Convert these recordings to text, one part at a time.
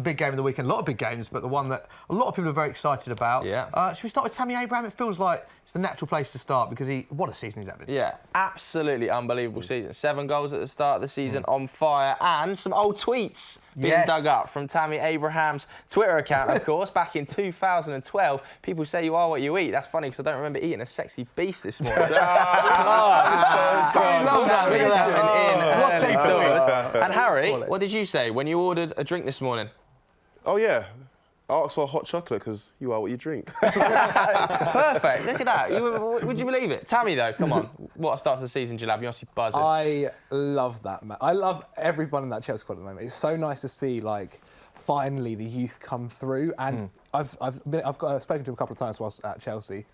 big game of the weekend. A lot of big games, but the one that a lot of people are very excited about. Yeah. Should we start with Tammy Abraham? It feels like it's the natural place to start because what a season he's having. Yeah, absolutely unbelievable season. 7 goals at the start of the season, on fire, and some old tweets being dug up from Tammy Abraham's Twitter account, of course, back in 2012. People say you are what you eat. That's funny because I don't remember eating a sexy beast this morning. Look at that. And Harry, what did you say when you ordered a drink this morning? Oh, yeah. I asked for hot chocolate because you are what you drink. Perfect. Look at that. Would you believe it? Tammy, though, come on. What a start to the season, Djellab. You must be buzzing. I love that, man. I love everyone in that Chelsea squad at the moment. It's so nice to see, like, finally the youth come through. And I've spoken to him a couple of times whilst at Chelsea.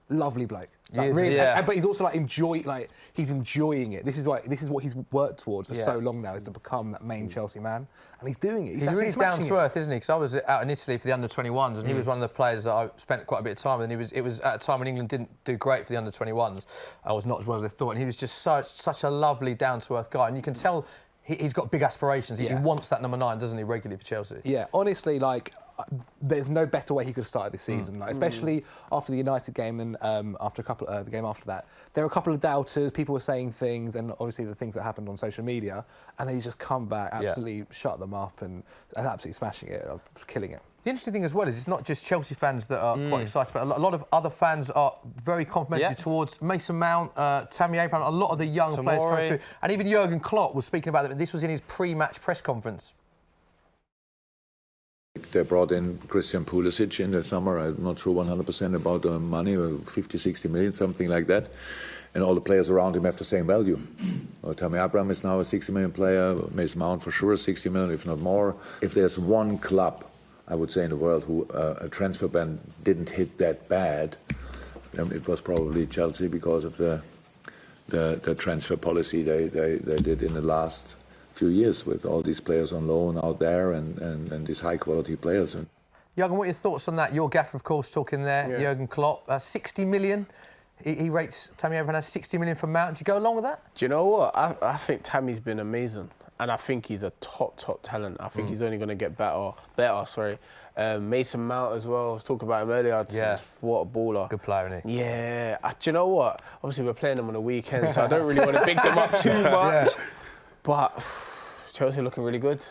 Lovely bloke. Like, really, but he's also he's enjoying it. This is what he's worked towards for so long now, is to become that main Chelsea man, and he's doing it. He's really down to earth, isn't he? Because I was out in Italy for the under-21s, and he was one of the players that I spent quite a bit of time with. And it was at a time when England didn't do great for the under-21s. I was not as well as I thought, and he was just such a lovely, down-to-earth guy, and you can tell he's got big aspirations. He wants that number 9, doesn't he, regularly for Chelsea? Yeah, honestly, like. There's no better way he could have started this season, especially after the United game and after the game after that. There were a couple of doubters, people were saying things, and obviously the things that happened on social media, and then he's just come back, absolutely shut them up and absolutely smashing it, killing it. The interesting thing as well is it's not just Chelsea fans that are quite excited, but a lot of other fans are very complimentary towards Mason Mount, Tammy Abraham, a lot of the young players coming through, and even Jurgen Klopp was speaking about it. This was in his pre-match press conference. They brought in Christian Pulisic in the summer. I'm not sure 100% about the money, 50, 60 million, something like that. And all the players around him have the same value. Tammy Abraham is now a 60 million player. Mason Mount for sure 60 million, if not more. If there's one club, I would say, in the world who a transfer ban didn't hit that bad, it was probably Chelsea because of the transfer policy they did in the last few years with all these players on loan out there and these high-quality players. Jurgen, what are your thoughts on that? Your gaffer, of course, talking there, Jurgen Klopp. 60 million. He rates Tammy Abraham as 60 million for Mount. Do you go along with that? Do you know what? I think Tammy's been amazing. And I think he's a top talent. I think he's only going to get better. Mason Mount as well. I was talking about him earlier. What a baller. Good player, isn't he? Yeah. Do you know what? Obviously, we're playing them on the weekend, so I don't really want to big them up too much. But Chelsea looking really good.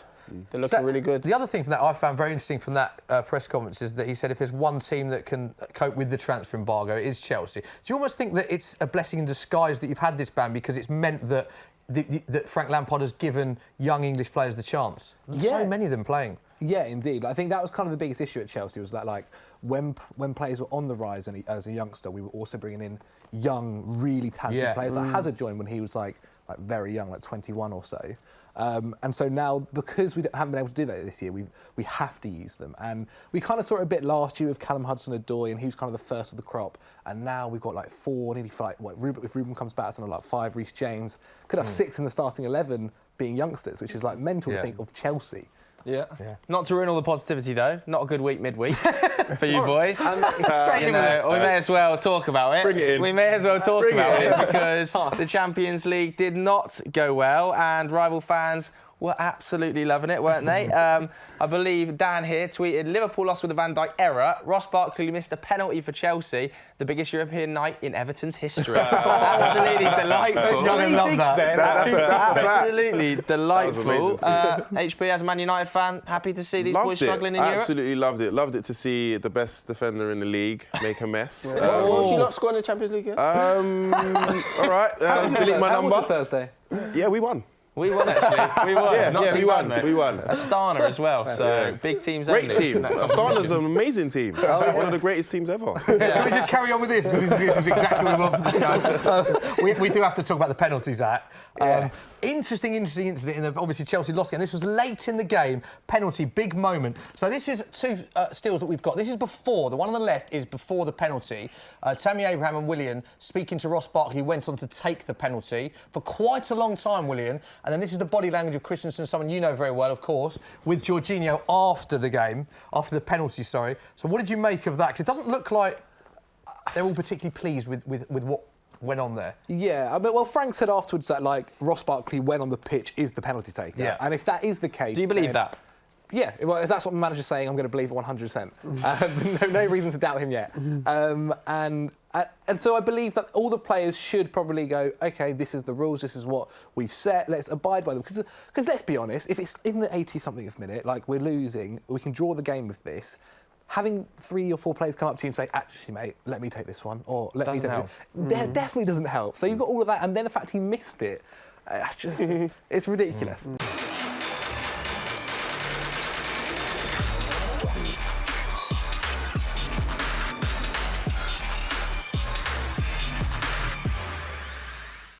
They're looking really good. The other thing from that I found very interesting from that press conference is that he said if there's one team that can cope with the transfer embargo, it is Chelsea. Do you almost think that it's a blessing in disguise that you've had this ban because it's meant that that Frank Lampard has given young English players the chance? So many of them playing. Yeah, indeed. I think that was kind of the biggest issue at Chelsea, was that, like, when players were on the rise and as a youngster, we were also bringing in young, really talented players. Like Hazard joined when he was like very young, like 21 or so. And so now, because we haven't been able to do that this year, we have to use them. And we kind of saw it a bit last year with Callum Hudson-Odoi, and he was kind of the first of the crop. And now we've got like 4, nearly 5. If Ruben comes back, it's like 5. Reece James could have 6 in the starting 11 being youngsters, which is like mental to think of Chelsea. Yeah. Not to ruin all the positivity, though. Not a good week midweek for you boys. We may as well talk about it. Bring it in. We may as well talk about it because the Champions League did not go well and rival fans were absolutely loving it, weren't they? I believe Dan here tweeted, Liverpool lost with a Van Dijk error. Ross Barkley missed a penalty for Chelsea, the biggest European night in Everton's history. Absolutely delightful. I love that. Absolutely delightful. HP, as a Man United fan, happy to see these boys struggling in Europe? Absolutely loved it. Loved it to see the best defender in the league make a mess. Was she not scoring in the Champions League yet? All right. Delete my number. How was it Thursday? Yeah, we won. We won, actually. We won. We won. We won. Astana as well, so big teams only. Great team. Astana's an amazing team. One of the greatest teams ever. Can we just carry on with this? Because this is exactly what we want for the show. We do have to talk about the penalties, Zach. Interesting incident. Obviously, Chelsea lost again. This was late in the game. Penalty, big moment. So this is 2 stills that we've got. This is before. The one on the left is before the penalty. Tammy Abraham and Willian speaking to Ross Barkley, who went on to take the penalty for quite a long time, Willian. And then this is the body language of Christensen, someone you know very well, of course, with Jorginho after the game, after the penalty, sorry. So what did you make of that? Because it doesn't look like they're all particularly pleased with what went on there. Yeah, I mean, well, Frank said afterwards that, like, Ross Barkley, when on the pitch, is the penalty taker. Yeah. And if that is the case... Do you believe that? Yeah, well, if that's what the manager's saying, I'm going to believe it 100%. No reason to doubt him yet. And so I believe that all the players should probably go, OK, this is the rules, this is what we've set, let's abide by them. Because let's be honest, if it's in the 80-something minute, like we're losing, we can draw the game with this. Having 3 or 4 players come up to you and say, actually, mate, let me take this one, or let me take it, definitely doesn't help. So you've got all of that, and then the fact he missed it, it's ridiculous.